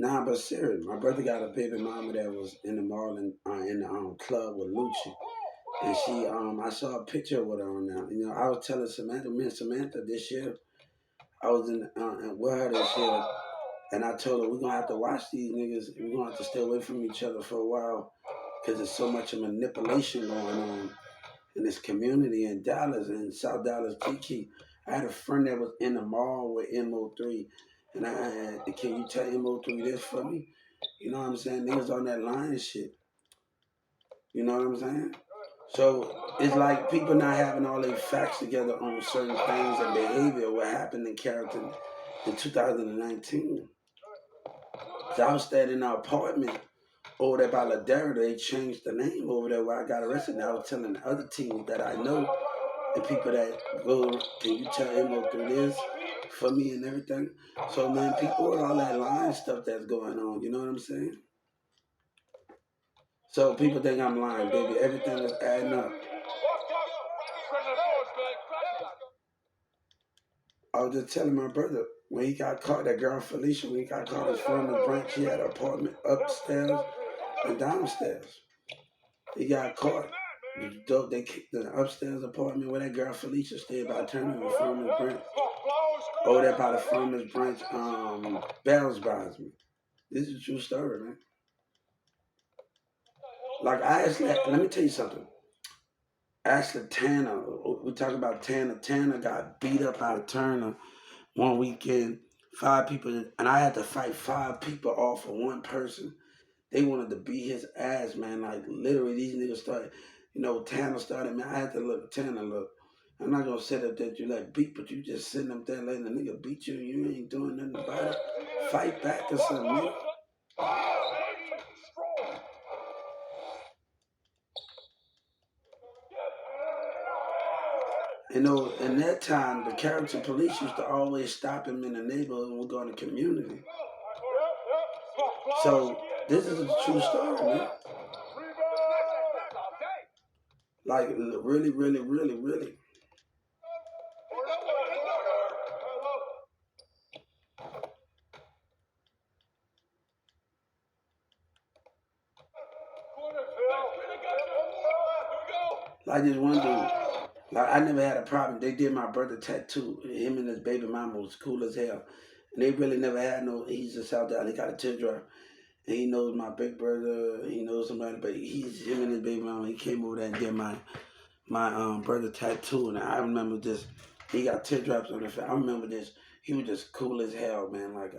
Nah, but serious. My brother got a baby mama that was in the mall in the club with Lucci, and I saw a picture with her on there. You know, I was telling Samantha, me and Samantha this year, I was with her this year, and I told her we're gonna have to watch these niggas. We're gonna have to stay away from each other for a while, because there's so much of manipulation going on in this community in Dallas and South Dallas, Kiki. I had a friend that was in the mall with MO3, and I had, can you tell MO3 this for me? You know what I'm saying? Niggas on that line shit. You know what I'm saying? So it's like people not having all their facts together on certain things and behavior, what happened in Carrollton in 2019. So I was staying in an apartment over there by Ladera. They changed the name over there where I got arrested. And I was telling the other team that I know, the people that go, can you tell Emo through this for me and everything? So man, people with all that lying stuff that's going on, you know what I'm saying? So people think I'm lying, baby. Everything is adding up. I was just telling my brother when he got caught, that girl Felicia, when he got caught his farmer's branch, he had an apartment upstairs and downstairs. He got caught. They kicked the upstairs apartment where that girl Felicia stayed by turning the farmer's branch. Oh, that by the farmer's branch, Bells buys me. This is a true story, man. Like I actually, let me tell you something. Ashley Tanner, we talk about Tanner. Tanner got beat up out of Turner one weekend. 5 people, and I had to fight 5 people off of one person. They wanted to beat his ass, man. Like literally, these niggas started. You know, Tanner started, man. I had to look. Tanner, look. I'm not gonna say that you like beat, but you just sitting up there letting the nigga beat you, and you ain't doing nothing about it. Fight back or something, man. You know, in that time, the character police used to always stop him in the neighborhood and we go in the community. So this is a true story, man. Like really, really, really, really. Like this one dude. Like I never had a problem. They did my brother tattoo. Him and his baby mama was cool as hell. And they really never had no, he's just out there. He got a teardrop. And he knows my big brother. He knows somebody, but he's him and his baby mama. He came over there and did my brother tattoo. And I remember this. He got teardrops on his face. I remember this. He was just cool as hell, man. Like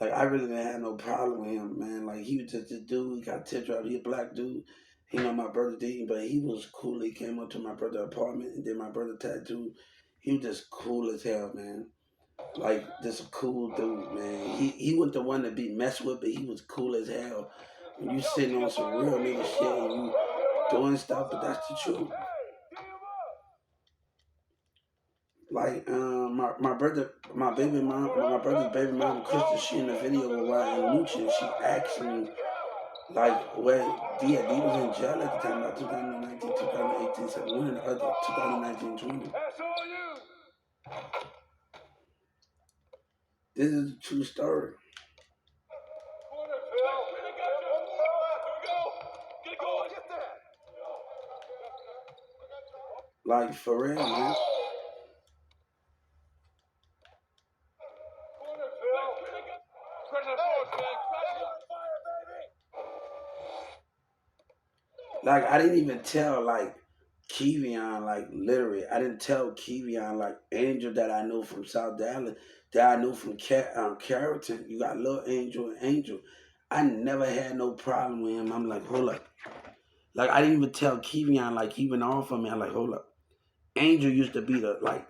I really didn't have no problem with him, man. Like he was just a dude. He got teardrops. He a black dude. He know my brother did, but he was cool. He came up to my brother's apartment and did my brother tattoo. He was just cool as hell, man. Like just a cool dude, man. He wasn't the one to be messed with, but he was cool as hell. When you sitting on some real nigga shit and you doing stuff, but that's the truth. Like my brother, my brother's baby mom, Krista, she in the video with Ryan Lucci, and she asked me like where D was in jail at the time, about 2019, 2018, so one and the other, 2019, 20. This is a true story. Like for real, man. Like I didn't even tell like Kevion, like literally, I didn't tell Kevion like Angel that I know from South Dallas, that I know from Carrollton. You got little Angel and Angel. I never had no problem with him. I'm like, hold up. Like I didn't even tell Kevion like he went off on me. I'm like, hold up. Angel used to be the like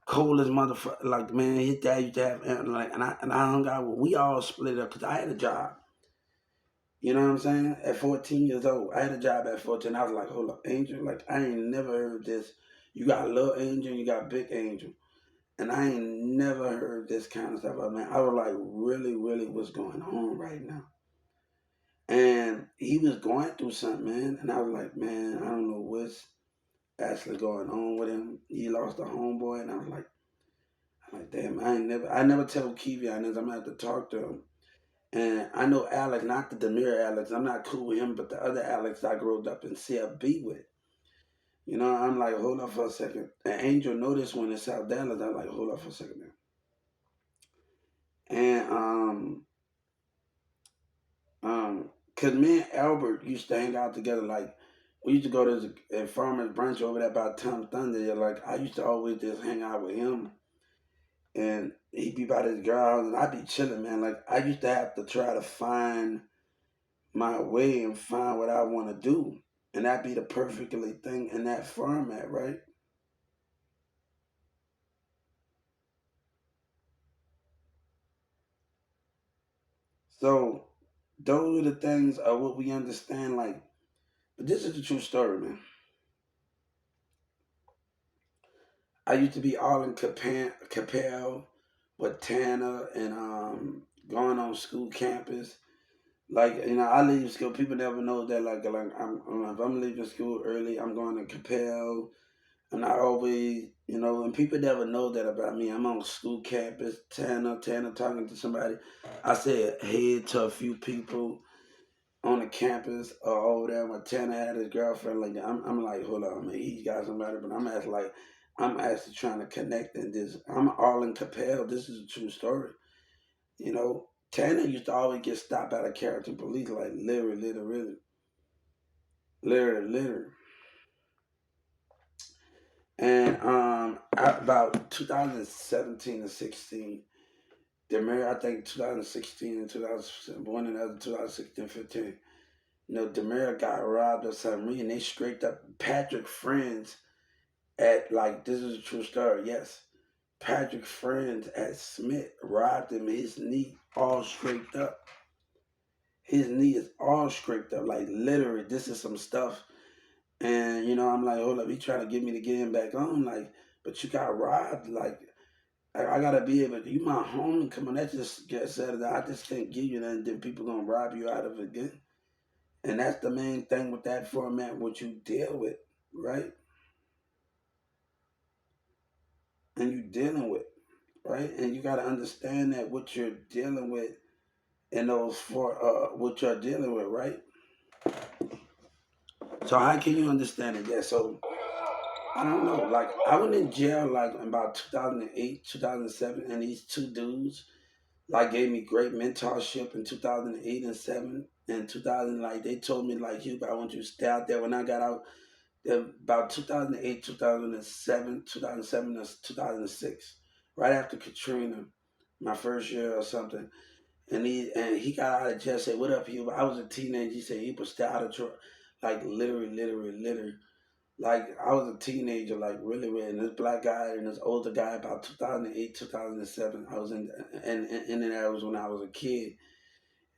coldest motherfucker. Like man, his dad used to have and I hung out with. We all split up because I had a job. You know what I'm saying? At 14 years old, I had a job at 14. I was like, hold up, Angel. Like I ain't never heard this. You got little Angel, you got big Angel, and I ain't never heard this kind of stuff. I mean, I was like, really, really, what's going on right now? And he was going through something, man. And I was like, man, I don't know what's actually going on with him. He lost a homeboy, and I'm like, damn, I never tell Kevion this. I'm gonna have to talk to him. And I know Alex, not the Demir Alex. I'm not cool with him, but the other Alex I grew up in CFB with. You know, I'm like, hold up for a second. And Angel noticed when in South Dallas, I'm like, hold up for a second now. And cause me and Albert used to hang out together. Like we used to go to a farmer's branch over there by Tom Thunder. Yeah, like I used to always just hang out with him, and he'd be by his girl, and I'd be chilling, man. Like I used to have to try to find my way and find what I want to do, and that'd be the perfectly thing in that format, right? So those are the things of what we understand. Like, but this is the true story, man. I used to be all in Capel with Tanner and going on school campus. Like I leave school. People never know that. Like if I'm leaving school early, I'm going to Capel, and I always and people never know that about me. I'm on school campus. Tanner talking to somebody. I said hey to a few people on the campus or over there when Tanner had his girlfriend. Like I'm like, hold on, man, he's got somebody, but I'm actually trying to connect in this. I'm all in Capel. This is a true story. Tanner used to always get stopped by the Carrollton police, like literally. And about 2017 and 16, Demir, I think 2016 and 2001 and other 2016, 15. Demir got robbed of something, and they scraped up Patrick Friends at like this is a true story. Yes, Patrick Friends at Smith robbed him. His knee all scraped up. His knee is all scraped up. Like literally, this is some stuff. And I'm like, hold up, he trying to get me to get him back on. Like, but you got robbed. Like, I gotta be able to. You my homie. Come on, that just gets said. I just can't give you that. And then people gonna rob you out of it again. And that's the main thing with that format, what you deal with, right? And you dealing with, right? And you got to understand that what you're dealing with and those for what you're dealing with, right? So how can you understand it? Yeah. So I don't know. Like I went in jail like in about 2008, 2007, and these two dudes like gave me great mentorship in 2008 and seven. And 2000, like they told me like, Hugh, I want you to stay out there. When I got out, about 2008, 2007, 2007 to 2006, right after Katrina, my first year or something. And he got out of jail. Said, "What up, Hugh?" I was a teenager. He said, "He was stay out of trouble." Like literally. Like I was a teenager, like really. And this black guy and this older guy, about 2008, 2007. I was in there was when I was a kid.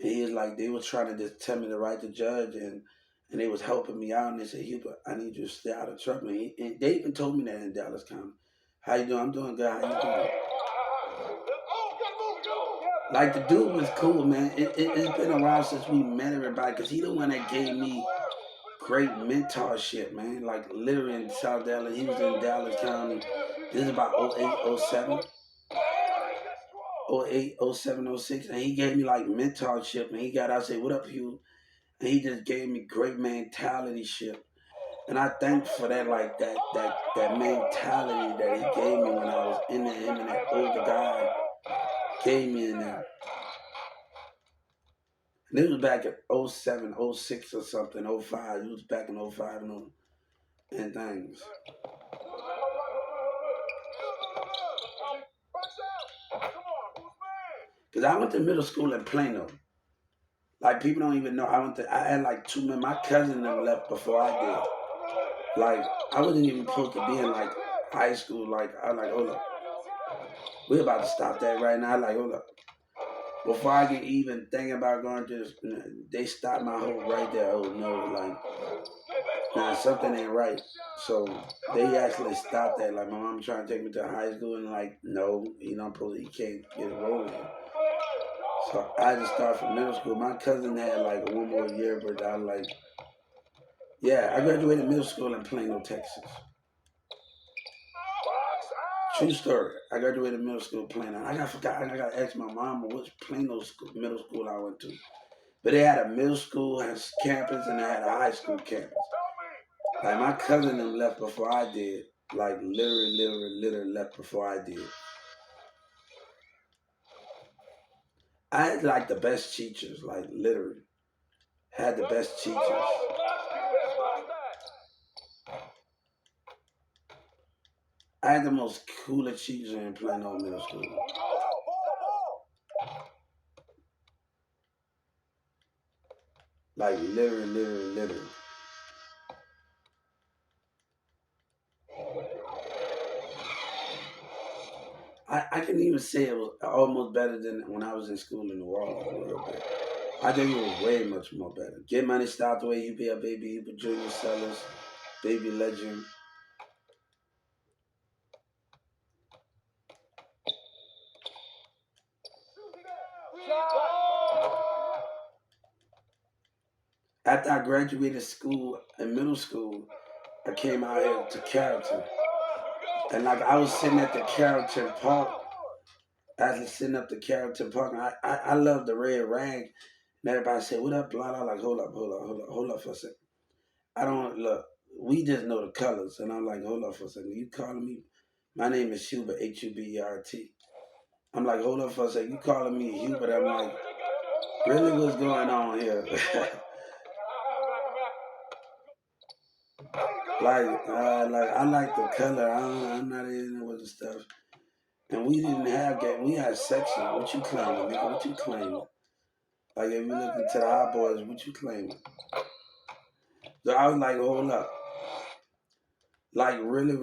And he was like, they was trying to just tell me to write the judge, and they was helping me out. And they said, Hubert, I need you to stay out of trouble. And they even told me that in Dallas County. How you doing? I'm doing good. How you doing? Like the dude was cool, man. It's been a while since we met everybody because he the one that gave me great mentorship, man. Like literally in South Dallas. He was in Dallas County. This is about 08, 07. 08, 07, 06. And he gave me like mentorship. And he got out and said, what up, Hugh? And he just gave me great mentality shit. And I thank for that, like that mentality that he gave me when I was in there. Him and that older guy gave me in there. And it was back at 07, 06 or something, 05. It was back in 05 and things. Because I went to middle school in Plano. Like, people don't even know. I had like two men. My cousin them left before I did. Like, I wasn't even supposed to be in like high school. Like, I was like, hold up. We're about to stop that right now. I like, hold up. Before I can even think about going to this, they stopped my whole right there. Oh no, like, nah, something ain't right. So they actually stopped that. Like my mom trying to take me to high school and like, no, you can't get enrolled here. So I just started from middle school. My cousin had like one more year, but I like, yeah, I graduated middle school in Plano, Texas. True story. I graduated middle school Plano. I got to ask my mom which middle school I went to. But they had a middle school campus and they had a high school campus. Like my cousin them left before I did. Like literally left before I did. I had like the best teachers, like literally. Had the best teachers. I had the most coolest teachers in Plano Middle School. Like literally. I can even say it was almost better than when I was in school in New Orleans a little bit. I think it was way much more better. Get Money Start the Way You Be a Baby, You Be Junior Sellers, Baby Legend. After I graduated school in middle school, I came out here to Carrollton. And like I was sitting at the Carrollton Park, I was sitting up the Carrollton Park, and I love the red rag. And everybody said, "What up, blah blah?" Like, hold up for a second. I don't look. We just know the colors, and I'm like, hold up for a second. You calling me? My name is Hubert, Hubert. I'm like, hold up for a second. You calling me Hubert? I'm like, really, what's going on here? like I like the color. I'm not in with the stuff. And we didn't have that. We had section. What you claiming, nigga? What you claiming? Like if you look into the hot boys, what you claiming? So I was like, hold up. Like really.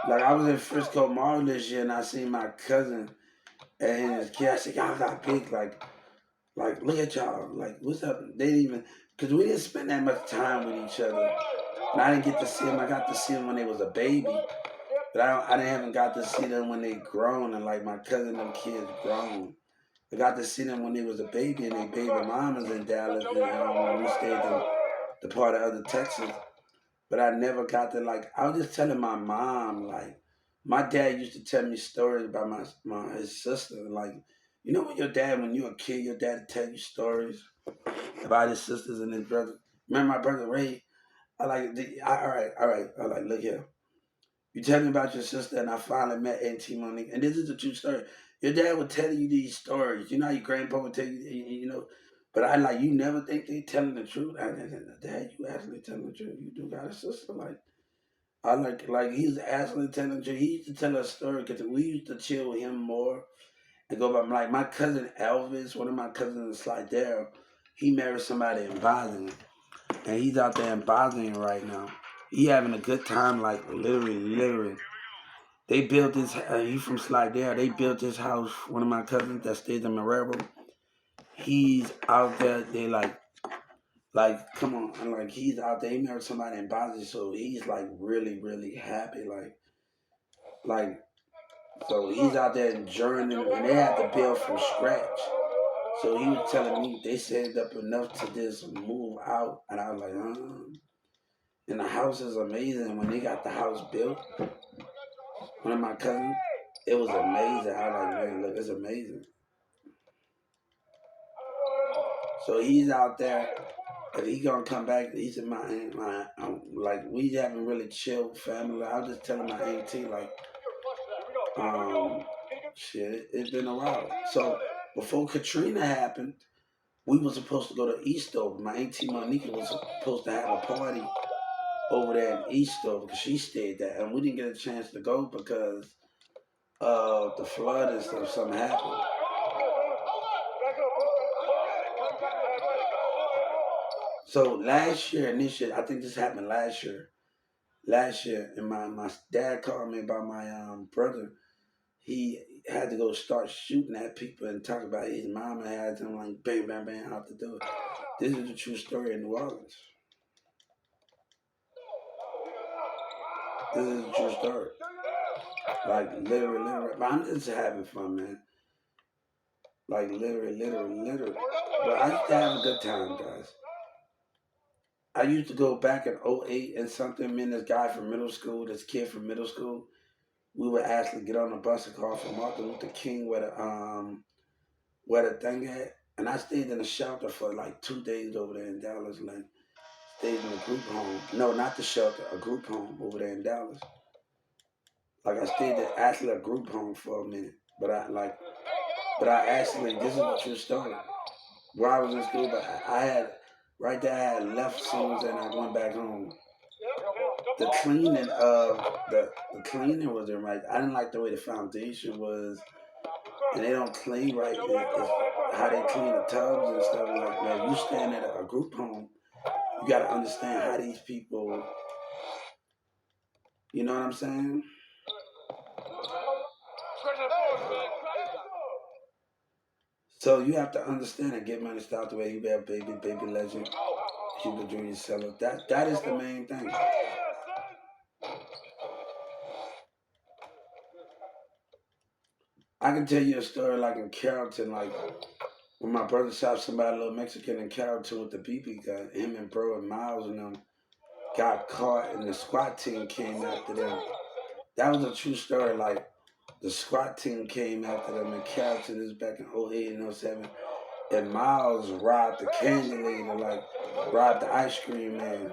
Like I was in Frisco Mall this year and I seen my cousin and his kid. I said, y'all got big. Like look at y'all. Like what's up? They didn't even, cause we didn't spend that much time with each other. And I didn't get to see them. I got to see them when they was a baby. But I didn't haven't got to see them when they grown and like my cousin them kids grown. I got to see them when they was a baby and they baby mamas in Dallas and when we stayed in the part of other Texas. But I never got to like. I was just telling my mom like, my dad used to tell me stories about his sister. Like, you know when your dad, when you were a kid, your dad would tell you stories about his sisters and his brother. Remember my brother Ray? All right. I like, look here. You tell me about your sister, and I finally met Auntie Monique. And this is a true story. Your dad would tell you these stories. You know how your grandpa would tell you, you know. But I like, you never think they telling the truth. Dad, you actually telling the truth. You do got a sister. I like he's actually telling the truth. He used to tell us a story because we used to chill with him more and go by. Like my cousin Elvis, one of my cousins in Slidell, he married somebody in Boston, and he's out there in Boston right now. He having a good time, like literally. They built this. He from Slidell. They built this house. One of my cousins that stays in Marrero. He's out there. They like, come on. And like, he's out there. He married somebody in Boston, so he's like really happy. Like, so he's out there enjoying it, and they had to build from scratch. So he was telling me they saved up enough to just move out, and I was like, and the house is amazing. When they got the house built, one of my cousins, it was amazing. I was like, man, look, it's amazing. So he's out there. If he gonna come back, he's in my like we haven't really chilled family. I was just telling my auntie like, shit, it's been a while. So before Katrina happened, we were supposed to go to Eastover. My auntie Monica was supposed to have a party over there in Eastover because she stayed there, and we didn't get a chance to go because of the flood and stuff. Something happened. So last year and this year, I think this happened last year. Last year, and my dad called me about my brother. He had to go start shooting at people and talk about his mama had him like bang out the door. This is a true story in New Orleans. This is a true story. Like literally. But I'm just having fun, man. Like literally. But I used to have a good time, guys. I used to go back in '08 and something. Me and this guy from middle school, this kid from middle school, we would actually get on the bus and call for Martin Luther King where the thing at. And I stayed in a shelter for like 2 days over there in Dallas. Like stayed in a group home. No, not the shelter, a group home over there in Dallas. Like I stayed at actually a group home for a minute. But I actually, this is a true story. Where I was in school, but I had, right there, I had left soon and I went back home. The cleaning the cleaning wasn't right. I didn't like the way the foundation was, and they don't clean right. It's how they clean the tubs and stuff. Like, man, you stand at a group home, you got to understand how these people, you know what I'm saying? So you have to understand and get money start the way you have baby legend, Cuba Junior Seller. That is the main thing. I can tell you a story like in Carrollton, like when my brother shot somebody, a little Mexican in Carrollton with the BB gun. Him and Bro and Miles and them got caught, and the SWAT team came after them. That was a true story. Like the SWAT team came after them in Carrollton. This was back in '08 and '07. And Miles robbed the candy lady, like robbed the ice cream man.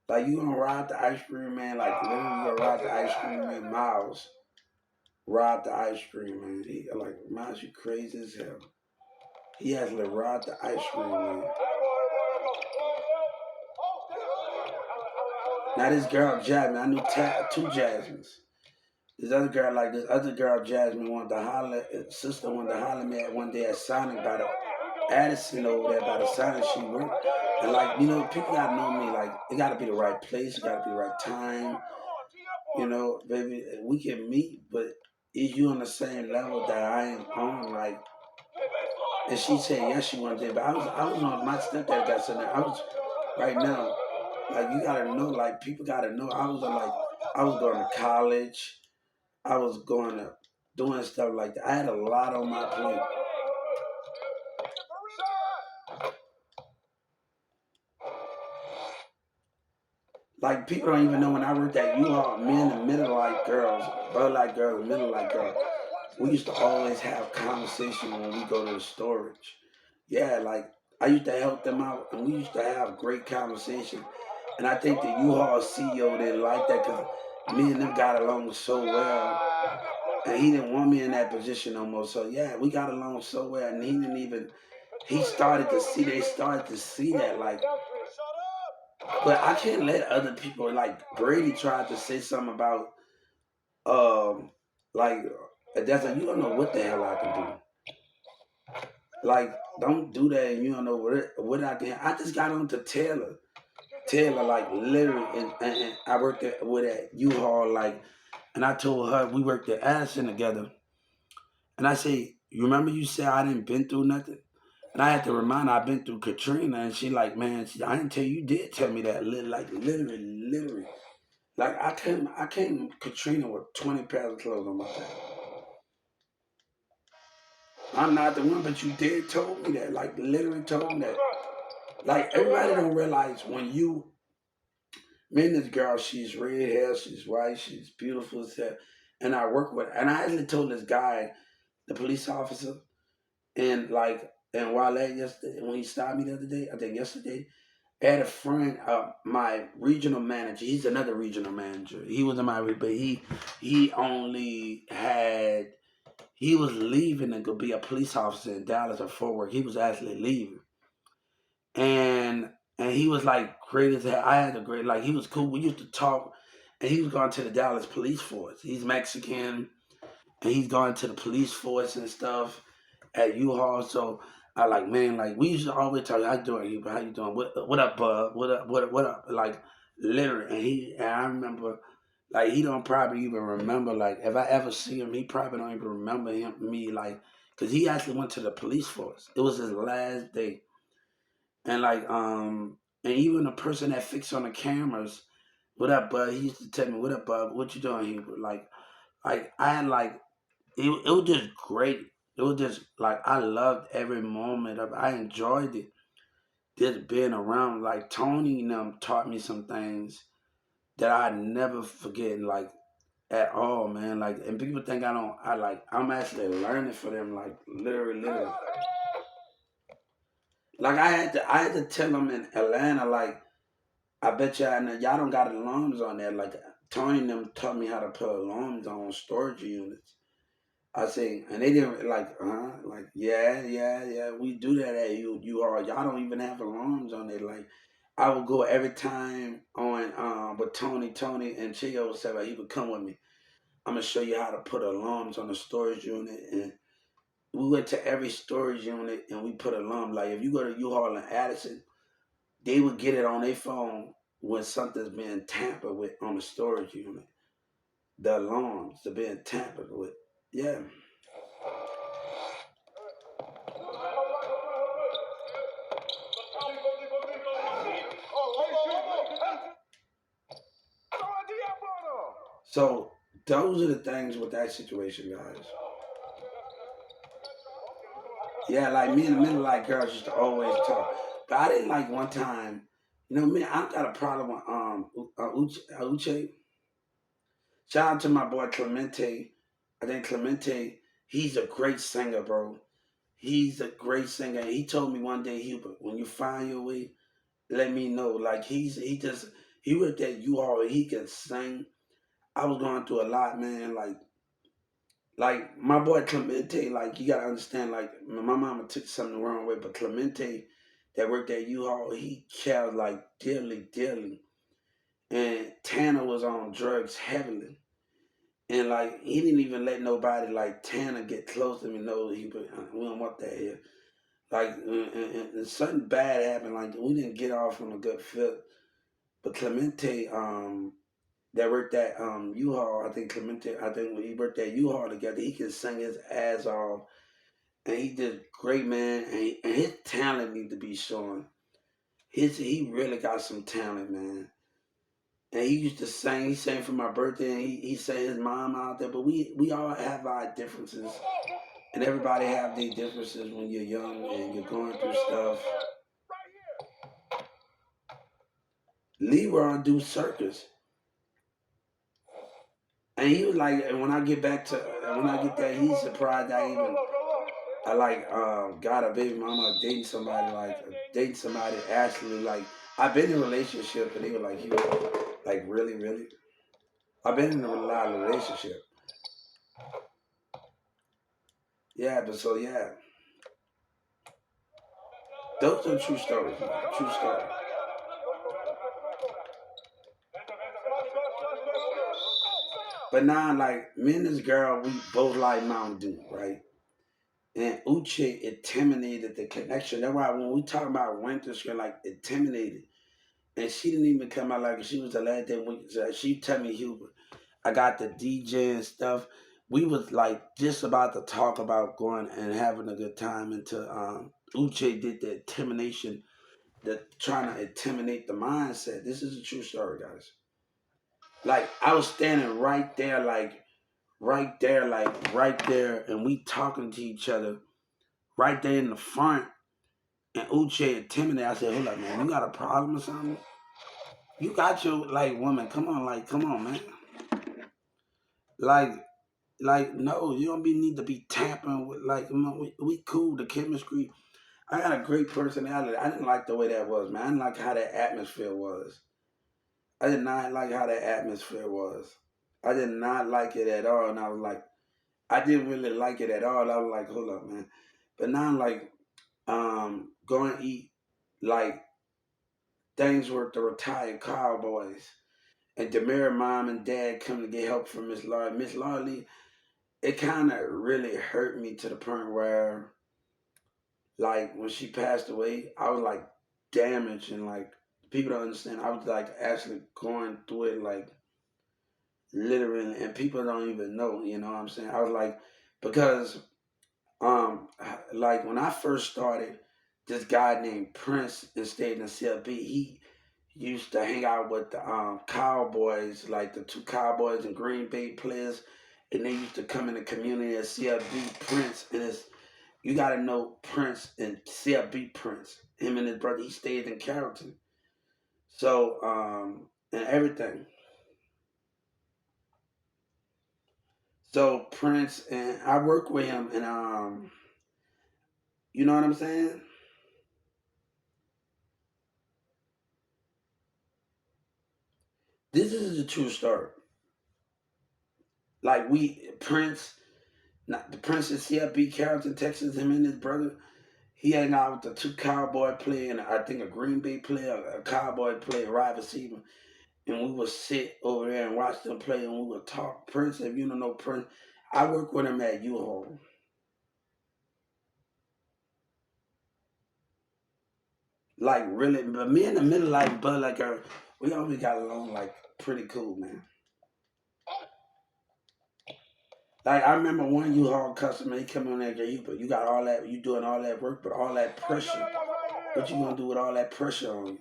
Like you gonna rob the ice cream man? Like literally you gonna rob the ice cream man? Miles robbed the ice cream man. He like Miles, you crazy as hell. He actually robbed the ice cream man. Now this girl Jasmine, I knew two Jasmines. This other girl Jasmine wanted to holler, sister wanted to holler at me at one day at Sonic by the Addison over there by the Sonic she worked. And like, you know, people gotta know me, like it gotta be the right place, it gotta be the right time. You know, baby, we can meet, but is you on the same level that I am on? Like, and she said yes, she wanted to, but I was on my stepdad got something. I was right now, like you gotta know, like people gotta know. I was going to college. I was going to doing stuff like that. I had a lot on my plate. Like people don't even know when I worked at U-Haul, men and middle like girls, Bud like girls, middle like girls. We used to always have conversation when we go to the storage. Yeah, like I used to help them out, and we used to have great conversation. And I think the U-Haul CEO didn't like that because me and them got along so well, and he didn't want me in that position no more. So yeah, we got along so well, and he didn't even. He started to see. They started to see that like. But I can't let other people like Brady tried to say something about like that's like you don't know what the hell I can do. Like don't do that and you don't know what I can. I just got on to Taylor. Taylor like literally and I worked with at U-Haul like and I told her we worked at Addison together. And I say, you remember you said I didn't been through nothing? And I had to remind her I've been through Katrina and she like, man, I didn't tell you, you did tell me that like literally. Like I came Katrina with 20 pairs of clothes on my back. I'm not the one, but you did told me that. Like literally told me that. Like everybody don't realize when you me and this girl, she's red hair, she's white, she's beautiful as hell. And I work with and I actually told this guy, the police officer, and like and while that yesterday when he stopped me the other day, I think yesterday, I had a friend, my regional manager. He's another regional manager. He was in my but he only had he was leaving to go be a police officer in Dallas or Fort Worth. He was actually leaving, and he was like great as hell. I had a great like he was cool. We used to talk, and he was going to the Dallas police force. He's Mexican, and he's going to the police force and stuff at U-Haul. So I like, man, like we used to always talk. How you doing, Hubert? How you doing? What up, bud? What up? Like literally, and I remember, like he don't probably even remember. Like if I ever see him, he probably don't even remember me. Like, cause he actually went to the police force. It was his last day, and like and even the person that fixed on the cameras. What up, bud? He used to tell me, "What up, bud? What you doing, Hubert?" Like I had like it was just great. It was just like I loved every moment of it. I enjoyed it. just being around, like Tony and them taught me some things that I never forget, like at all, man. Like, and people think I don't. I'm actually learning for them, like literally. Like I had to tell them in Atlanta, like I bet y'all don't got alarms on there. Like Tony and them taught me how to put alarms on storage units. I say, and they didn't like yeah, we do that at y'all don't even have alarms on it. Like I would go every time on with Tony and Chio said like, he would come with me. I'm gonna show you how to put alarms on the storage unit, and we went to every storage unit and we put alarm. Like if you go to U-Haul in Addison, they would get it on their phone when something's being tampered with on the storage unit. The alarms are being tampered with. Yeah. So those are the things with that situation, guys. Yeah, like me and the middle like girls used to always talk, but I didn't like one time. You know, me, I got a problem with Uche. Shout out to my boy Clemente. I think Clemente, he's a great singer, bro. He's a great singer. He told me one day, Hubert, when you find your way, let me know. Like he with that U-Haul, he can sing. I was going through a lot, man. Like my boy Clemente, like you gotta understand, like my mama took something the wrong way, but Clemente that worked at U-Haul, he cared like dearly. And Tanner was on drugs heavily. And like he didn't even let nobody like Tanner get close to me. No, we don't want that here. Like and something bad happened. Like we didn't get off on a good foot. But Clemente, that worked at U-Haul, I think Clemente, I think when he worked at U-Haul together, he could sing his ass off, and he did great, man. And his talent need to be shown. He really got some talent, man. And he used to sing. He sang for my birthday, and he sang his mom out there. But we all have our differences, and everybody have their differences when you're young and you're going through stuff. Leroy do circus, and he was like, and when I get there, he's surprised I like got a baby mama dating somebody actually like I've been in a relationship and they were like he was like really. I've been in a lot of relationship. Yeah, but so yeah. Those are true stories, man. True story. But now like me and this girl, we both like Mountain Dew, right? And Uche intimidated the connection. That's why when we talk about winter, she like intimidated. And she didn't even come out like she was the last day we she tell me Hubert, I got the DJ and stuff. We was like just about to talk about going and having a good time until Uche did the intimidation, the trying to intimidate the mindset. This is a true story, guys. Like I was standing right there, and we talking to each other right there in the front. And Uche intimidated. I said, "Hold up, man, you got a problem or something? You got your like woman. Come on, man. Like, no, you don't need to be tapping with like, we cool. The chemistry. I got a great personality. I didn't like the way that was, man. I didn't like how that atmosphere was. I did not like how that atmosphere was. I did not like it at all. And I was like, I didn't really like it at all. I was like, hold up, man. But now I'm like, go and eat like things with the retired cowboys. And Demir mom and dad come to get help from Miss Laura. Miss Laura, it kind of really hurt me to the point where, like, when she passed away, I was like damaged and like people don't understand. I was like actually going through it like literally, and people don't even know. You know what I'm saying? I was like, because like when I first started, this guy named Prince and stayed in CLB. He used to hang out with the Cowboys, like the two Cowboys and Green Bay players, and they used to come in the community at CLB. Prince and his You got to know Prince and CFB Prince. Him and his brother, he stayed in Carrollton. So, and everything. So Prince and I work with him, and you know what I'm saying? This is a true story. Like we Prince, not the Prince of CFB Carrollton, Texas. Him and his brother, he hang out with the two cowboy player and I think a Green Bay player, a cowboy player, wide receiver. And we would sit over there and watch them play and we would talk. Prince, if you don't know Prince, I work with him at U-Haul. Like really, but me and the middle like Bud like her, we always got along like pretty cool, man. Like I remember one U-Haul customer, he come in there, but you got all that, you doing all that work, but all that pressure. What you gonna do with all that pressure on you?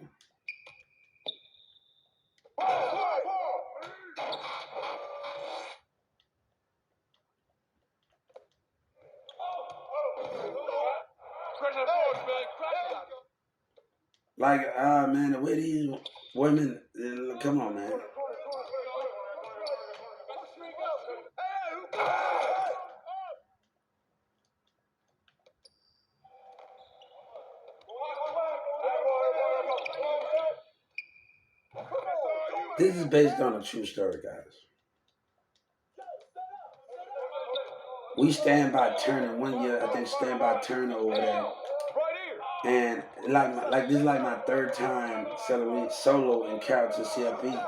Like, man, the way these women, come on, man. This is based on a true story, guys. We stand by Turner one year. I think stand by Turner over there, and like this is like my third time selling solo in Carrollton CFP,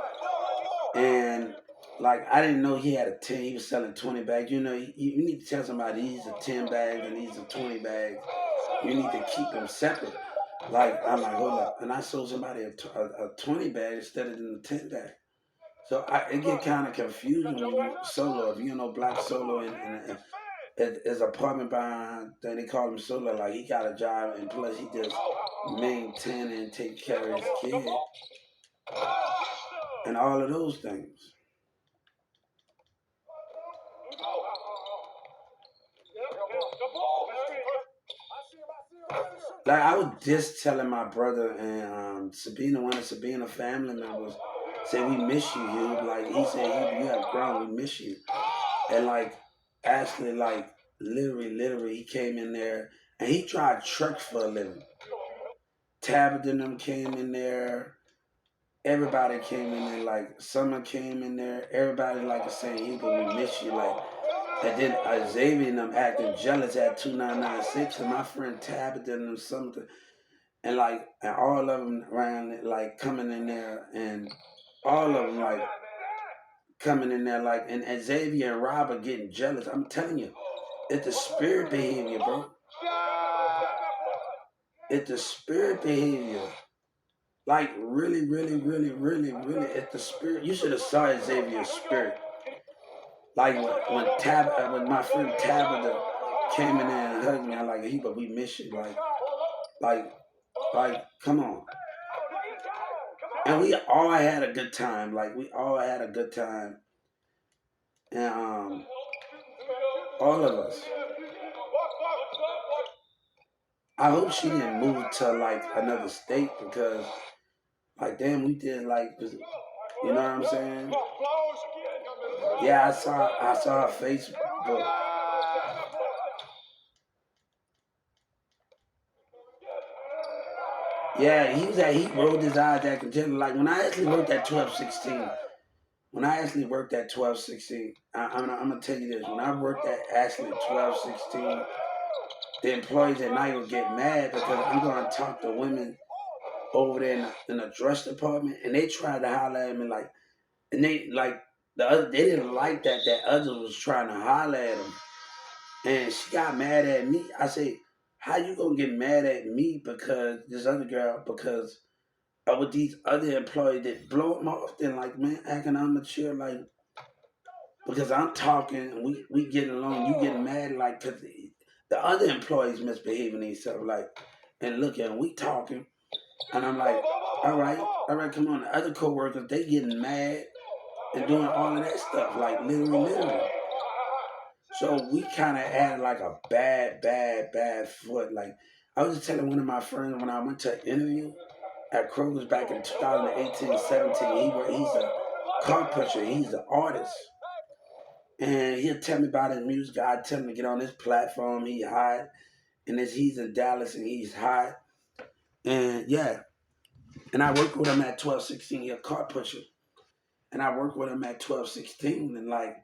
and like I didn't know he had a 10. He was selling 20 bags. You know, you need to tell somebody these are 10 bags and these are 20 bags. You need to keep them separate. Like I'm like, hold up, and I sold somebody a 20 bag instead of the 10 bag. So it get kind of confusing when you solo. If you know black solo and his apartment behind, then they call him solo. Like he got a job and plus he just maintain and take care of his kid and all of those things. Like I was just telling my brother and Sabina, one of Sabina family members, said we miss you, Hugh. Like he said, Hugh, you have grown, we miss you. And like actually, like literally, he came in there and he tried trucks for a living. Tabitha and them came in there. Everybody came in there. Like Summer came in there. Everybody like saying, Hugh, we miss you. Like and then Xavier and them acting jealous at 2996 and my friend Tabitha and them something and like and all of them around like coming in there and all of them like coming in there like and Xavier and Rob are getting jealous. I'm telling you, it's the spirit behavior, bro. It's the spirit behavior. Like really, it's the spirit. You should have saw Xavier's spirit. Like when my friend Tabitha came in there and hugged me, I'm like, hey, but we miss you. Like, come on. And we all had a good time. Like, we all had a good time. And all of us. I hope she didn't move to like another state because, like, damn, we did like, you know what I'm saying? Yeah, I saw her Facebook. Yeah, he rolled his eyes at Container. Like when I actually worked at 1216, I'm gonna tell you this. When I worked at actually 1216, the employees at night would get mad because I'm gonna talk to women over there in the dress department, and they tried to holler at me like, and they like they didn't like that others was trying to holler at them, and she got mad at me. I say, how you gonna get mad at me because this other girl because with these other employees that blow them off, then like man, acting immature, like because I'm talking, and we getting along, you getting mad, like because the other employees misbehaving themselves, like, and look at we talking, and I'm like, all right, come on. The other coworkers they getting mad and doing all of that stuff, like literally. So we kind of added like a bad foot. Like I was just telling one of my friends when I went to an interview at Kroger's back in 2018, 17. He's a car pusher. He's an artist. And he'll tell me about his music. I tell him to get on this platform. He hot. And he's in Dallas and he's hot. And yeah. And I work with him at 12, 16. He's a car pusher. And I work with him at 12, 16. And like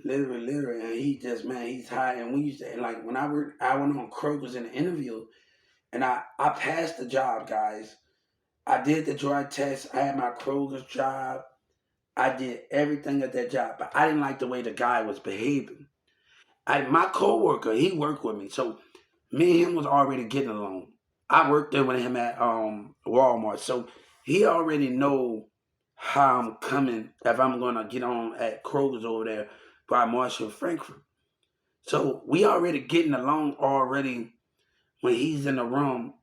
literally. And he just, man, he's hot. And we used to, and like when I went on Kroger's in the interview. And I passed the job, guys. I did the drug test. I had my Kroger's job. I did everything at that job, but I didn't like the way the guy was behaving. My coworker, he worked with me, so me and him was already getting along. I worked there with him at Walmart, so he already know how I'm coming if I'm gonna get on at Kroger's over there by Marshall Frankfurt. So we already getting along already when he's in the room,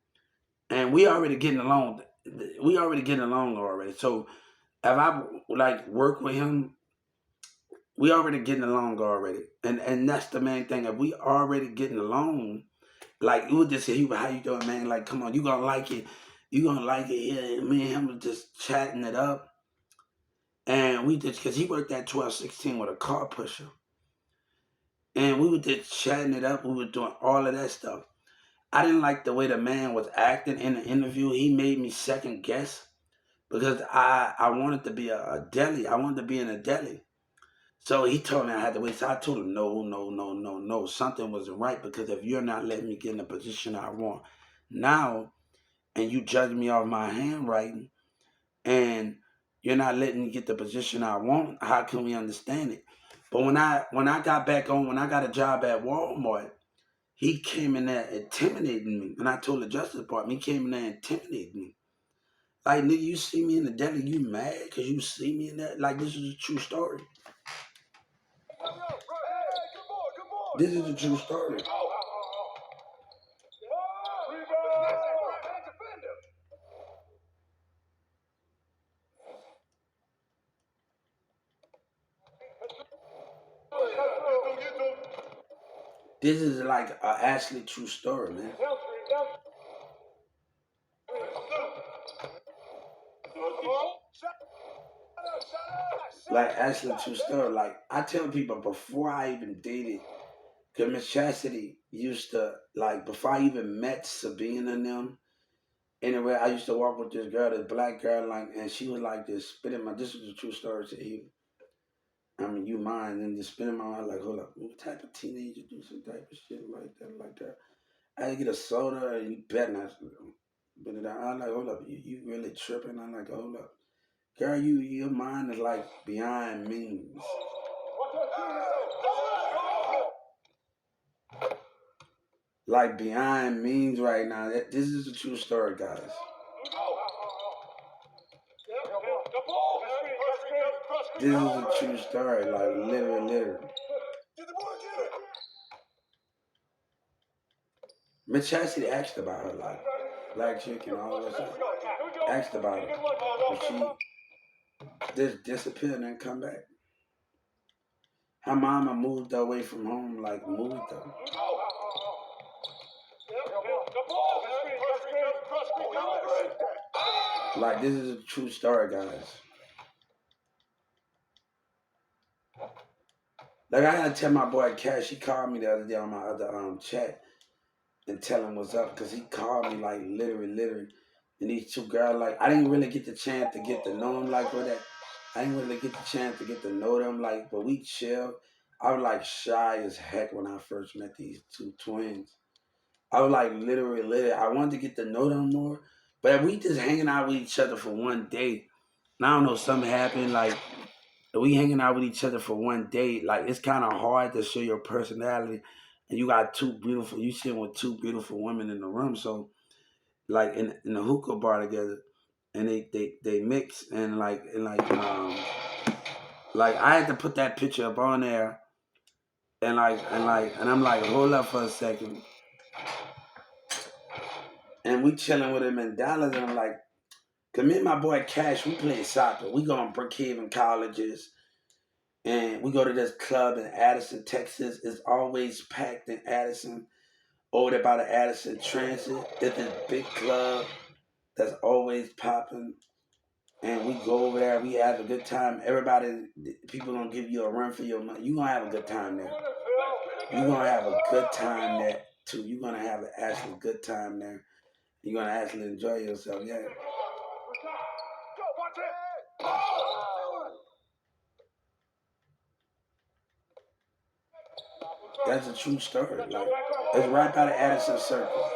and we already getting along. We already getting along already. So if I like work with him, we already getting along already, and that's the main thing. If we already getting along, like you would just say, "How you doing, man? Like, come on, you gonna like it, you gonna like it." Yeah, me and him was just chatting it up, and we just because he worked at 12, 16 with a car pusher, and we were just chatting it up. We were doing all of that stuff. I didn't like the way the man was acting in the interview. He made me second guess because I wanted to be a deli. I wanted to be in a deli. So he told me I had to wait. So I told him, no. Something wasn't right because if you're not letting me get in the position I want now, and you judge me off my handwriting, and you're not letting me get the position I want, how can we understand it? But when I got back on, when I got a job at Walmart, he came in there intimidating me. And I told the Justice Department, he came in there intimidating me. Like, nigga, you see me in the deli, you mad because you see me in there? Like, this is a true story. This is a true story. This is like a actually true story, man. Like actually true story. Like I tell people before I even dated, cause Miss Chastity used to like before I even met Sabine and them. Anyway, I used to walk with this girl, this black girl, like, and she was like this spitting my. This was a true story to you. I mean, you mind and just spinning my mind like, hold up, what type of teenager do some type of shit like that, like that? I had to get a soda and you better not. But I'm like, hold up, you really tripping? I'm like, hold up, girl, your mind is like beyond means. Like beyond means right now. This is a true story, guys. This is a true story, like literally. Miss Chastity asked about her, like black chick and all that stuff. Asked about it, but she just disappeared and come back. Her mama moved away from home, like moved her. Like this is a true story, guys. Like I gotta tell my boy Cash. He called me the other day on my other chat and tell him what's up because he called me like literally. And these two girls, like I didn't really get the chance to get to know him like with that. I didn't really get the chance to get to know them like, but we chill. I was like shy as heck when I first met these two twins. I was like literally. I wanted to get to know them more, but we just hanging out with each other for one day. And I don't know, something happened. Like we hanging out with each other for one day. Like it's kind of hard to show your personality, and you got two beautiful. You sitting with two beautiful women in the room, so like in the hookah bar together, and they mix and like I had to put that picture up on there, and I'm like hold up for a second, and we chilling with him in Dallas, and I'm like, cause me and my boy Cash, we play soccer. We going Brookhaven colleges, And we go to this club in Addison, Texas. It's always packed in Addison. Over there by the Addison Transit, it's this big club that's always popping. And we go over there, we have a good time. Everybody, people gonna give you a run for your money. You gonna have a good time there. You gonna have a good time there too. You gonna have an actually good time there. You're gonna actually enjoy yourself. Yeah. That's a true story. Like it's right by the Addison Circle,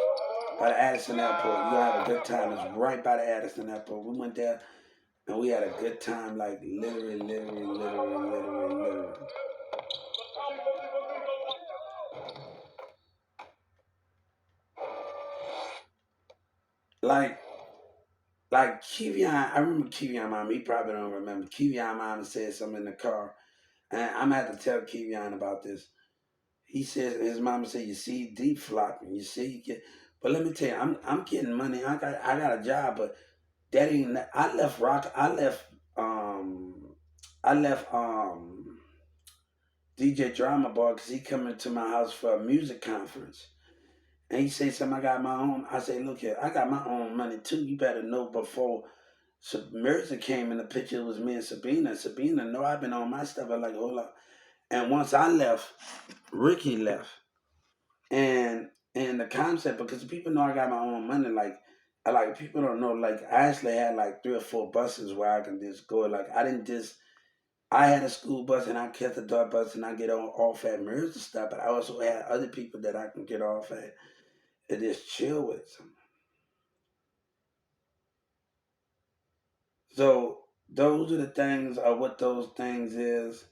by the Addison Airport. You gonna have a good time. It's right by the Addison Airport. We went there and we had a good time. Like literally. Like like Kivion, I remember Kivion mom. He probably don't remember. Kivion mom said something in the car, and I'm gonna have to tell Kivion about this. He says his mama said, "You see, deep flopping. You see, you get." But let me tell you, I'm getting money. I got a job, but that ain't. I left rock. Um I left DJ Drama Bar because he coming to my house for a music conference. And he said something, I got my own. I say, look here, I got my own money too. You better know before Mirza came in the picture, it was me and Sabina. Sabina, know I've been on my stuff. I'm like, hold up. And once I left, Ricky left. And the concept, because people know I got my own money, like people don't know, like I actually had like 3 or 4 buses where I can just go. Like I didn't just I had a school bus and I kept the dog bus and I get off at Mirza stuff, but I also had other people that I can get off at and just chill with. So those are the things, or what those things is,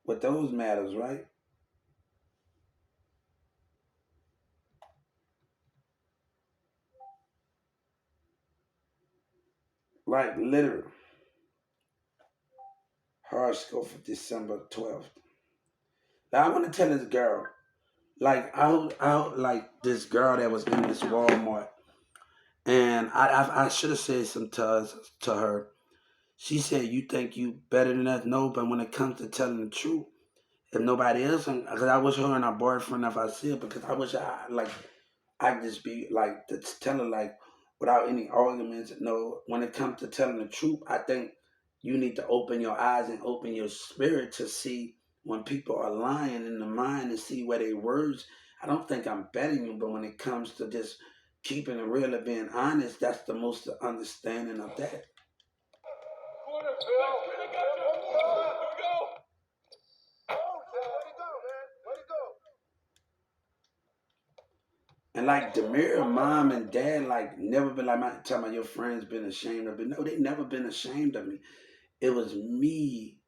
what those matters, right? Like literally. Horoscope for December 12th. Now I want to tell this girl, like I like this girl that was in this Walmart, and I should have said some to her. She said, "You think you better than us?" No, but when it comes to telling the truth, if nobody else, because I wish her and her boyfriend, if I see it, because I wish I just be like to tell her like without any arguments. No, when it comes to telling the truth, I think you need to open your eyes and open your spirit to see when people are lying in the mind and see where they words. I don't think I'm betting you, but when it comes to just keeping it real and being honest, that's the most understanding of that. And like Demir, mom and dad, like never been like my talking about your friends been ashamed of me. No, they never been ashamed of me. It was me.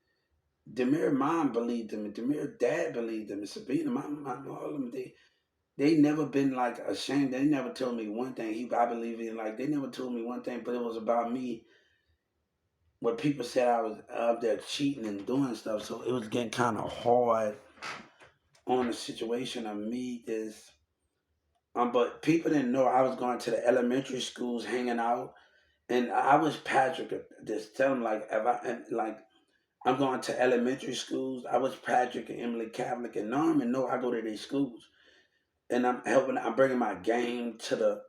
Demir mom believed in me. Demir dad believed in me. Sabina, all of them, they never been like ashamed. They never told me one thing. I believe in like they never told me one thing, but it was about me. What people said I was up there cheating and doing stuff, so it was getting kind of hard on the situation of me. This, but people didn't know I was going to the elementary schools, hanging out, and I was Patrick. Just tell them like if I and, like I'm going to elementary schools. I was Patrick and Emily Catholic and Norman. No, I go to these schools. And I'm helping, I'm bringing my game to the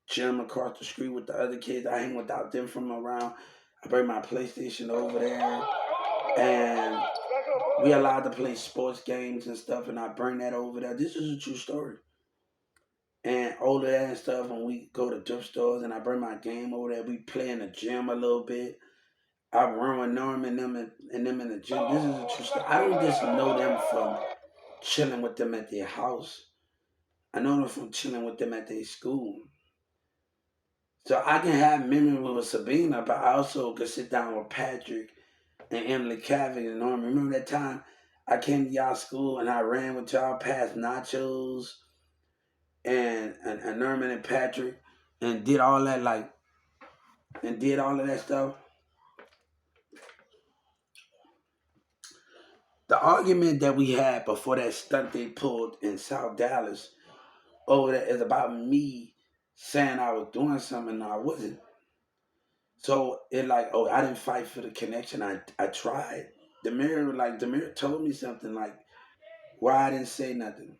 gym across the street with the other kids. I hang without them from around. I bring my PlayStation over there. And we allowed to play sports games and stuff. And I bring that over there. This is a true story. And all of that and stuff. And we go to thrift stores and I bring my game over there. We play in the gym a little bit. I run with Norm and them in the gym. This is a true story. I don't just know them from chilling with them at their house. I know them from chilling with them at their school. So I can have memory with Sabina, but I also could sit down with Patrick and Emily Cavick and Norm. Remember that time I came to y'all school and I ran with y'all past Nachos and Norman and Patrick and did all that and did all of that stuff. The argument that we had before that stunt they pulled in South Dallas over there is about me saying I was doing something and I wasn't. So it like, oh, I didn't fight for the connection. I tried. Demir told me something like why I didn't say nothing.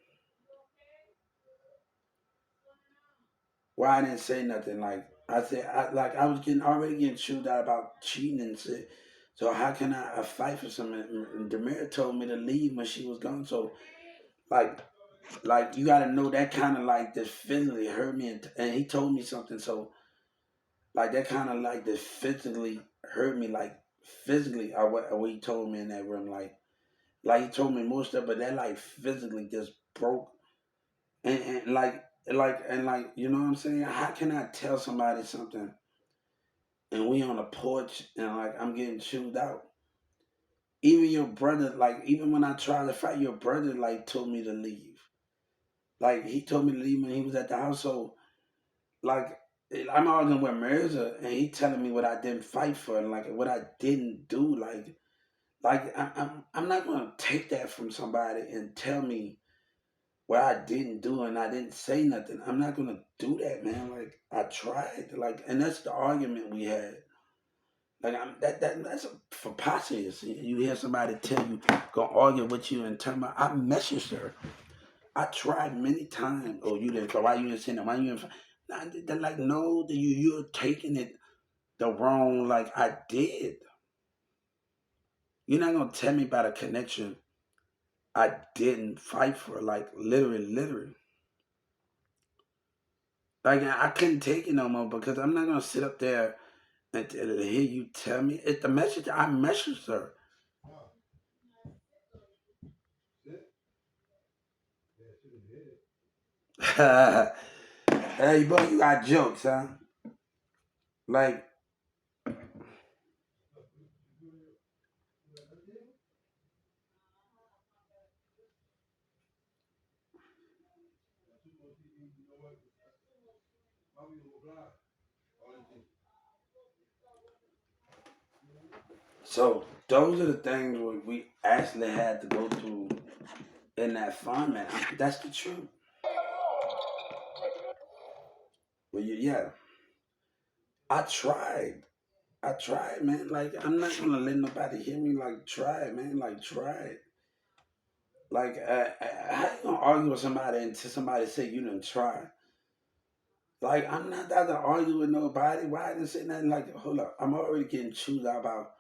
Why I didn't say nothing. Like I said, I was getting already getting chewed out about cheating and shit. So how can I fight for something? And Demir told me to leave when she was gone. So like you got to know that kind of like just physically hurt me, and he told me something. So like that kind of like just physically hurt me, like physically. What he told me in that room, like he told me more stuff, but that like physically just broke and like you know what I'm saying? How can I tell somebody something and we on the porch and like I'm getting chewed out? Even your brother, like even when I tried to fight, your brother like told me to leave. Like he told me to leave when he was at the house. So like I'm arguing with Mirza and he telling me what I didn't fight for and like what I didn't do. I'm not gonna take that from somebody and tell me what I didn't do and I didn't say nothing. I'm not gonna do that, man. Like I tried, like, and that's the argument we had. Like that's preposterous. You hear somebody tell you gonna argue with you and tell me I messaged her. I tried many times. Oh, you didn't. Why you didn't say that? Why you didn't? Nah, they're like, no, you're taking it the wrong. Like I did. You're not gonna tell me about a connection I didn't fight for. Like literally. Like I couldn't take it no more because I'm not gonna sit up there and hear you tell me. It's the message I messaged her. Hey, boy, you got jokes, huh? Like, so those are the things we actually had to go through in that format. That's the truth. Well, yeah, I tried. I tried, man. Like, I'm not gonna let nobody hear me. Like, try it, man. Like, try it. Like, how you gonna argue with somebody until somebody say you didn't try? Like, I'm not out to argue with nobody. Why I didn't say nothing? Like, hold up, I'm already getting chewed out about.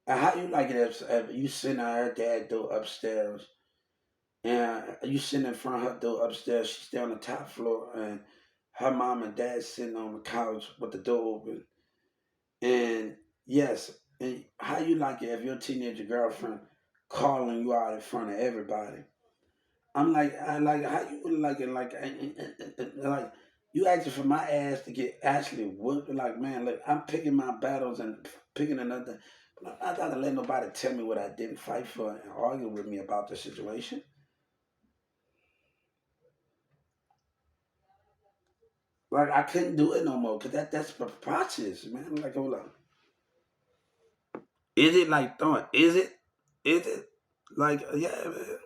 And how you like it if you sitting at her dad door upstairs and you sitting in front of her door upstairs, she's still on the top floor, and her mom and dad sitting on the couch with the door open. And yes, and how you like it if your teenager girlfriend calling you out in front of everybody? I'm like, I like how you would like it, like you asking for my ass to get actually whooped. Like, man, look, I'm picking my battles and picking another. I'm not trying to let nobody tell me what I didn't fight for and argue with me about the situation. Like, I couldn't do it no more because that's preposterous, man. Like, hold on, is it like throwing? Is it? Is it? Like, yeah, man.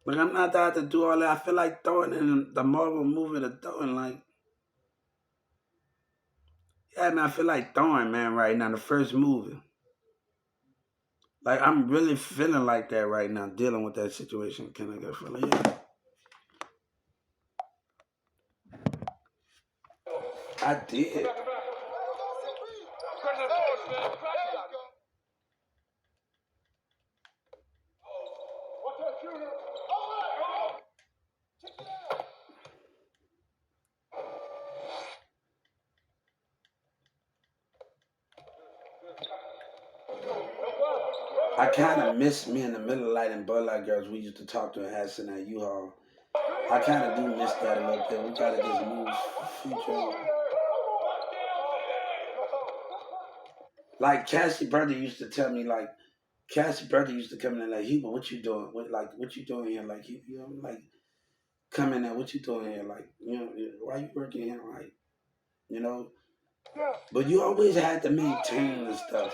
Like, I'm not out to do all that. I feel like throwing in the Marvel movie, the throwing, like, yeah, man, I feel like throwing, man, right now, the first movie. Like, I'm really feeling like that right now, dealing with that situation. Can I get feeling? Yeah, I did. I kind of miss me in the middle of light and Bud Light girls we used to talk to and Addison at U-Haul. I kind of do miss that a little bit. We gotta just move future. Like Cassie brother used to tell me, like Cassie brother used to come in and like, Hugo, what you doing? What you doing here? Like, you know, like come in there, what you doing here? Like, you know, why you working here? Like, you know. But you always had to maintain and stuff.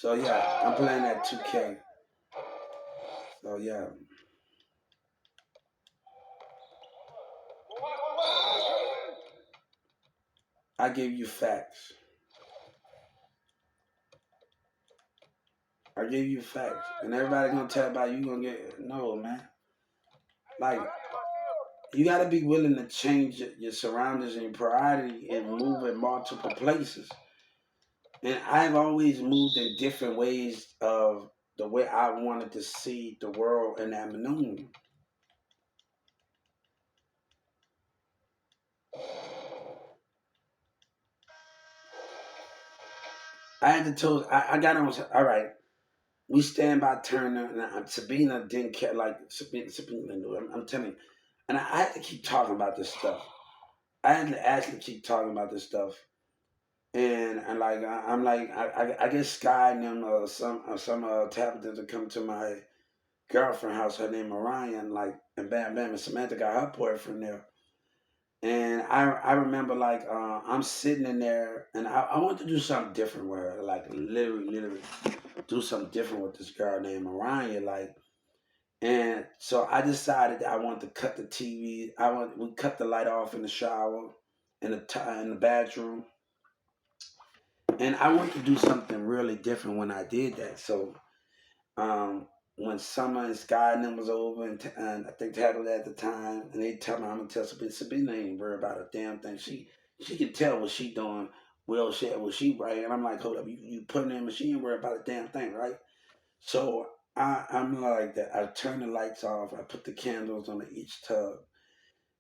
So yeah, I'm playing that 2K. So yeah, I give you facts. I give you facts, and everybody gonna tell about you gonna get no man. Like you gotta be willing to change your surroundings and your priority and move in multiple places. And I've always moved in different ways of the way I wanted to see the world and that maneuver. I had to tell. I got on. All right, we stand by Turner, and Sabina didn't care. Like Sabina knew. I'm telling you, and I had to keep talking about this stuff. I had to actually keep talking about this stuff, and like I'm like I guess Sky and them some Tabitha to come to my girlfriend house. Her name Orion. Like and bam bam, and Samantha got her boyfriend there. And I remember like I'm sitting in there and I want to do something different with her, like literally do something different with this girl named Mariah, like. And so I decided that I wanted to cut the TV. We cut the light off in the shower, in the bathroom, and I wanted to do something really different when I did that. So um, when Summer and Sky and them was over, and I think Tattlet at the time, and they tell me I'm gonna tell Sabina. Sabina ain't worried about a damn thing. She can tell what she doing. Well, shit, what she right, and I'm like, hold up, you putting in, but she ain't worried about a damn thing, right? So I'm like that. I turn the lights off. I put the candles on each tub.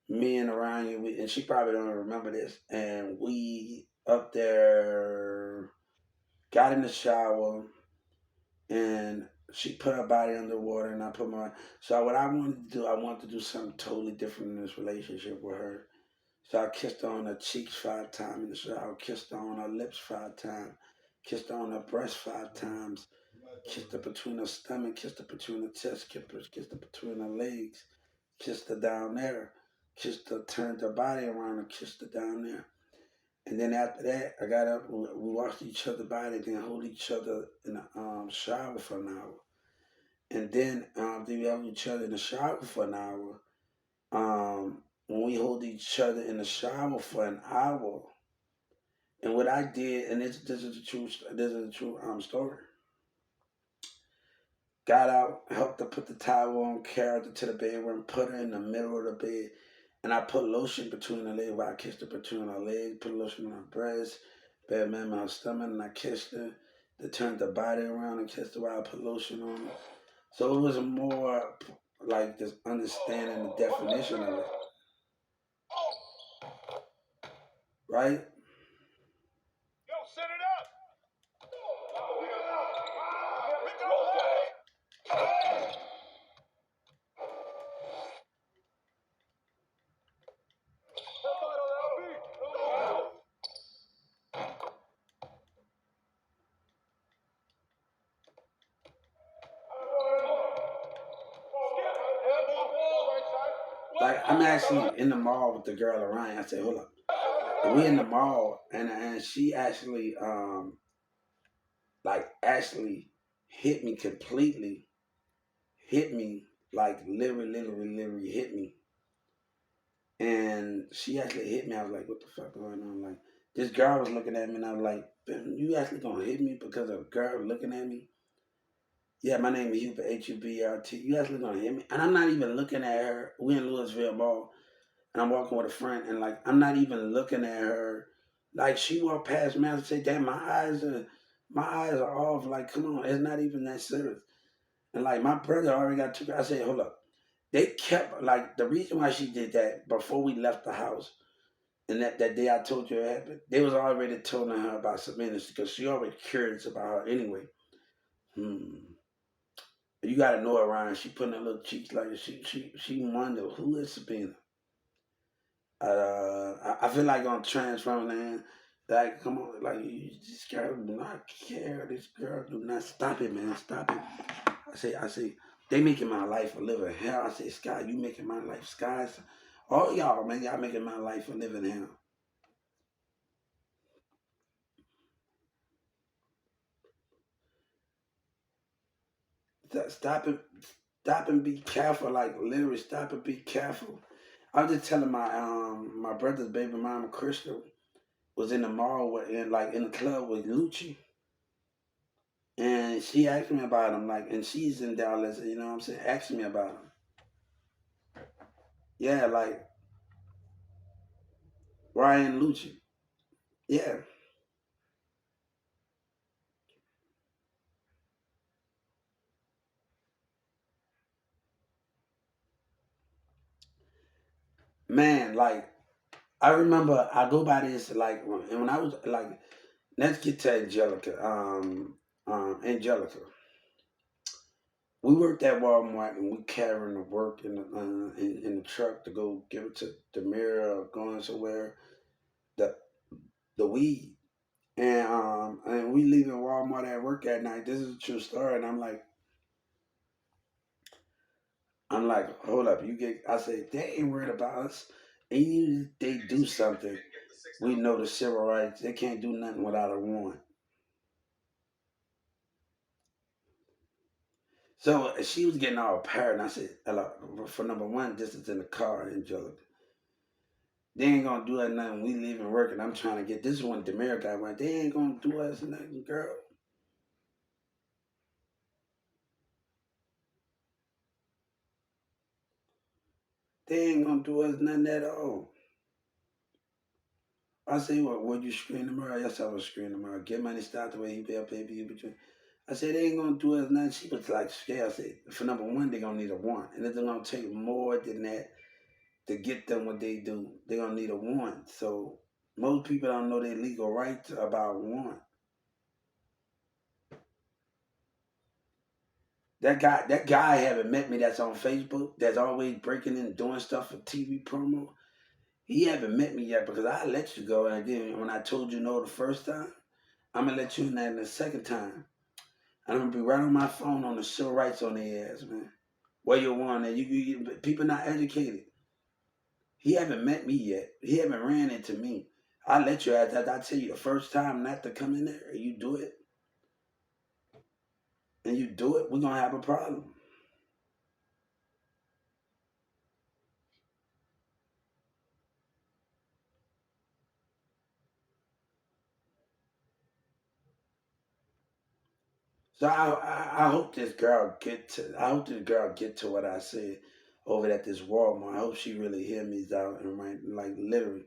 Me and Orion, and she probably don't remember this. And we up there got in the shower, and she put her body underwater, and I put my. So what I wanted to do, I wanted to do something totally different in this relationship with her. So I kissed her on her cheeks 5 times in the shower, kissed her on her lips 5 times, kissed her on her breast 5 times, kissed her between her stomach, kissed her between her chest, kissed her between her legs, kissed her down there, kissed her, turned her body around and kissed her down there. And then after that, I got up, we washed each other's body, then hold each other in the shower for an hour. And then we held each other in the shower for an hour. When we hold each other in the shower for an hour, and what I did, and this is the true story. Got out, helped her put the towel on, carried her to the bedroom, put her in the middle of the bed, and I put lotion between her legs while I kissed her between her legs, put lotion on her breast, bad man on her stomach, and I kissed her. They turned the body around and kissed her while I put lotion on her. So it was more like just understanding the definition of it, right? Yo, set it up. Like I'm actually in the mall with the girl Orion. I said, hold up. And we in the mall and she actually actually hit me completely, hit me like literally hit me. And she actually hit me. I was like, what the fuck going on? Like this girl was looking at me and I was like, you actually gonna hit me because of a girl looking at me? Yeah, my name is Hubert, Hubert. You actually gonna hit me? And I'm not even looking at her. We in Louisville Mall and I'm walking with a friend, and like I'm not even looking at her. Like she walked past me, I say, "Damn, my eyes are off." Like, come on, it's not even that serious. And like my brother already got two. I said, "Hold up." They kept like the reason why she did that before we left the house, and that day I told you it happened. They was already telling her about Sabina because she already curious about her anyway. Hmm. You gotta know her around. She putting her little cheeks like she wonder who is Sabina. I feel like I'm transferring. Like, come on, like this girl do not care. This girl do not stop it, man. Stop it. I say, they making my life a living hell. I say, Sky, you making my life skies. All y'all, man, y'all making my life a living hell. Stop and be careful. Like literally, stop and be careful. I was just telling my brother's baby mama, Crystal, was in the mall with, in the club with Lucci, and she asked me about him. Like, and she's in Dallas. You know what I'm saying? Asking me about him. Yeah, like Ryan Lucci. Yeah, man. Like I remember, I go by this and when I was like, let's get to Angelica. Angelica. We worked at Walmart and we carrying the work in the truck to go give it to the mirror or going somewhere. The the weed. And we leaving Walmart at work at night. This is a true story. And I'm like, hold up, you get I said, they ain't worried about us. And you they do something. We know the civil rights. They can't do nothing without a warrant. So she was getting all paranoid. And I said, hello, for number one, this is in the car, Angelica. They ain't gonna do us nothing. We leaving work and I'm trying to get this one Demir guy right. They ain't gonna do us nothing, girl. They ain't gonna do us nothing at all. I say, well, would you screen the mirror? Yes, I was screen the mirror. Get money, start the way you be up, baby. You between. I said, they ain't gonna do us nothing. She was like scared. I said, for number one, they gonna need a warrant. And it's gonna take more than that to get them what they do. They gonna need a warrant. So most people don't know their legal rights about warrant. That guy haven't met me that's on Facebook, that's always breaking in doing stuff for TV promo. He haven't met me yet because I let you go and then when I told you no the first time, I'm gonna let you in that the second time. And I'm gonna be right on my phone on the civil rights on their ass, man. Where you want that? People not educated. He haven't met me yet. He haven't ran into me. I let you ask that. I tell you the first time not to come in there, and you do it, we're gonna have a problem. So I hope this girl get to. I hope this girl get to what I said over at this Walmart. I hope she really hear me out and right, like literally.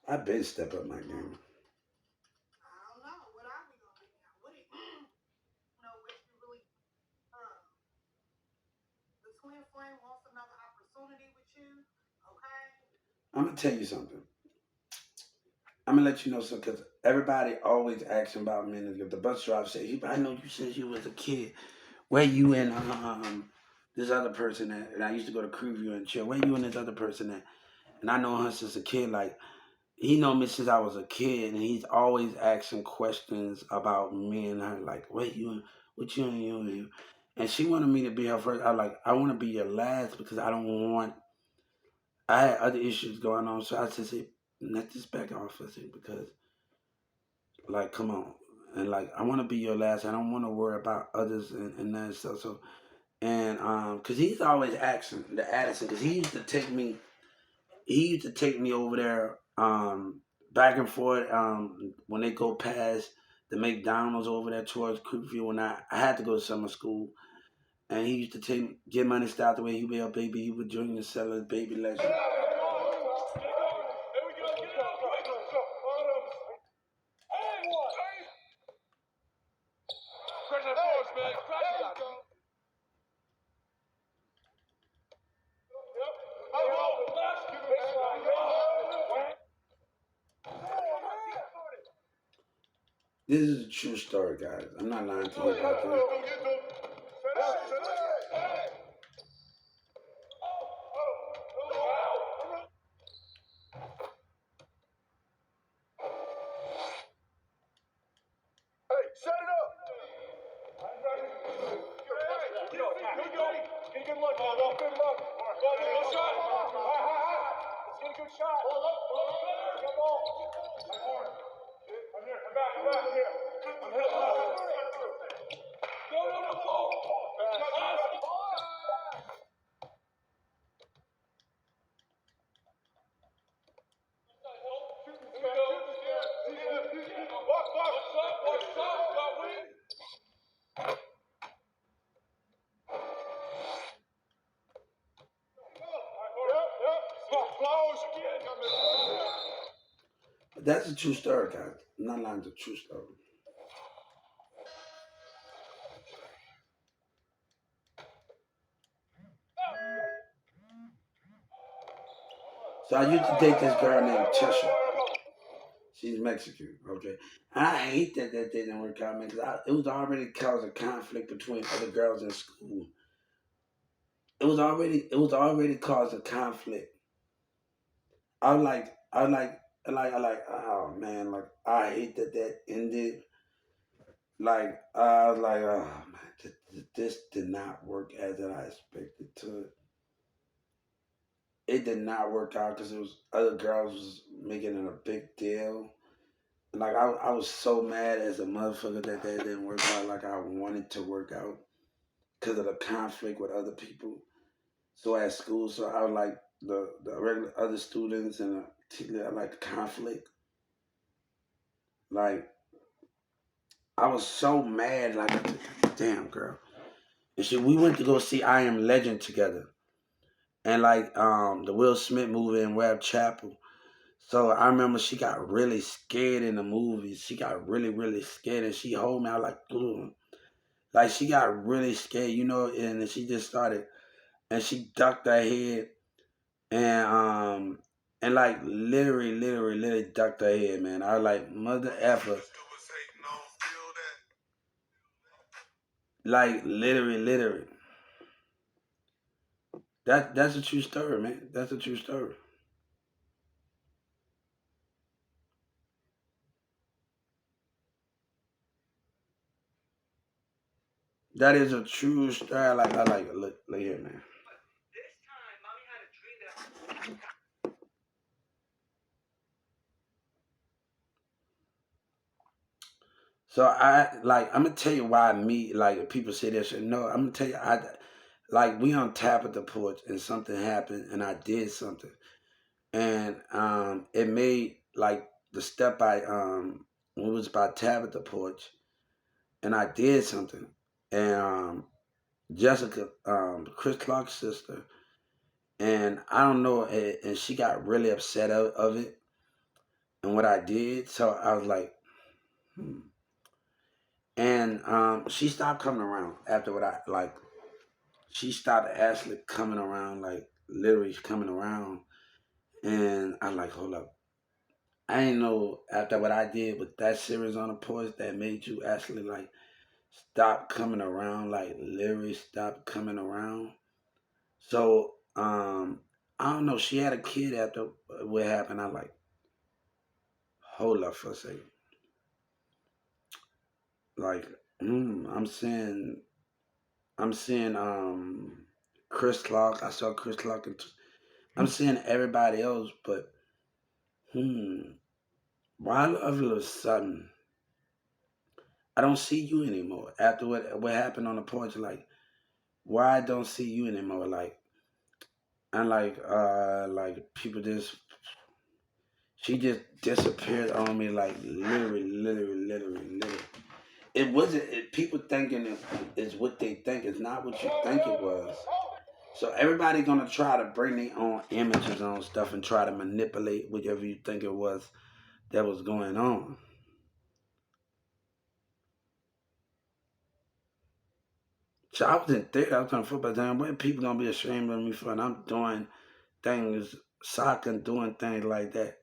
I've been step up my game. I'm gonna tell you something. I'm gonna let you know something because everybody always asking about me. And the bus driver said, I know you since you was a kid. Where you and this other person at? And I used to go to Crewview and chill. Where you and this other person at? And I know her since a kid. Like he know me since I was a kid, and he's always asking questions about me and her. Like, where you and what you and you and you. And she wanted me to be her first. I like I want to be your last because I don't want. I had other issues going on, so I just said, let this back off. I said because like, come on. And like, I want to be your last. I don't want to worry about others and that stuff. So, and cause he's always asking the Addison, cause he used to take me over there, back and forth, when they go past the McDonald's over there towards Creekview. When I had to go to summer school, and he used to get money, start the way he be a baby. He would drink and sell his baby legend. This is a true story, guys. I'm not lying to you about this. That's a true story, guys. I'm not lying, it's a true story. So I used to date this girl named Tesha. She's Mexican, okay. And I hate that didn't work out, man, because it was already causing conflict between other girls in school. It was already causing conflict. I was like, oh man, like I hate that ended. Like I was like, oh man, this did not work as I expected to. It did not work out because it was other girls was making it a big deal. Like I was so mad as a motherfucker that didn't work out. Like I wanted to work out because of the conflict with other people. So at school, so I was like the regular other students and particularly I like the conflict. Like I was so mad. Like damn girl. And we went to go see I Am Legend together, and like the Will Smith movie in Web Chapel. So I remember she got really scared in the movie. She got really scared, and she hold me. I was like, ugh. Like she got really scared, and then she just started, and she ducked her head, and like literally ducked her head, man. I was like, mother effer, like literally. That's a true story, man. That's a true story. That is a true story. I like it. Look here, man. So I'm gonna tell you why me like people say this. No, I'm gonna tell you like we on tap at the porch and something happened and I did something and it made like the step I when it was about tap at the porch and I did something and Jessica Chris Clark's sister and I don't know and she got really upset of it and what I did so I was like hmm. And she stopped coming around after what I like. She stopped actually coming around, like literally coming around. And I like, hold up. I ain't know after what I did with that series on the porch that made you actually like stop coming around, like literally stop coming around. So I don't know. She had a kid after what happened. I like, hold up for a second. Like, I'm seeing Chris Clark. I saw Chris Clark. I'm seeing everybody else, but hmm, why all of a sudden I don't see you anymore after what happened on the porch? Like, why I don't see you anymore? Like, and like people just she just disappeared on me like literally. It wasn't. People thinking is what they think. It's not what you think it was. So everybody gonna try to bring their own images on stuff and try to manipulate whatever you think it was that was going on. So I was in theater, I was playing football. Damn, what people gonna be ashamed of me for? And I'm doing things, soccer, and doing things like that.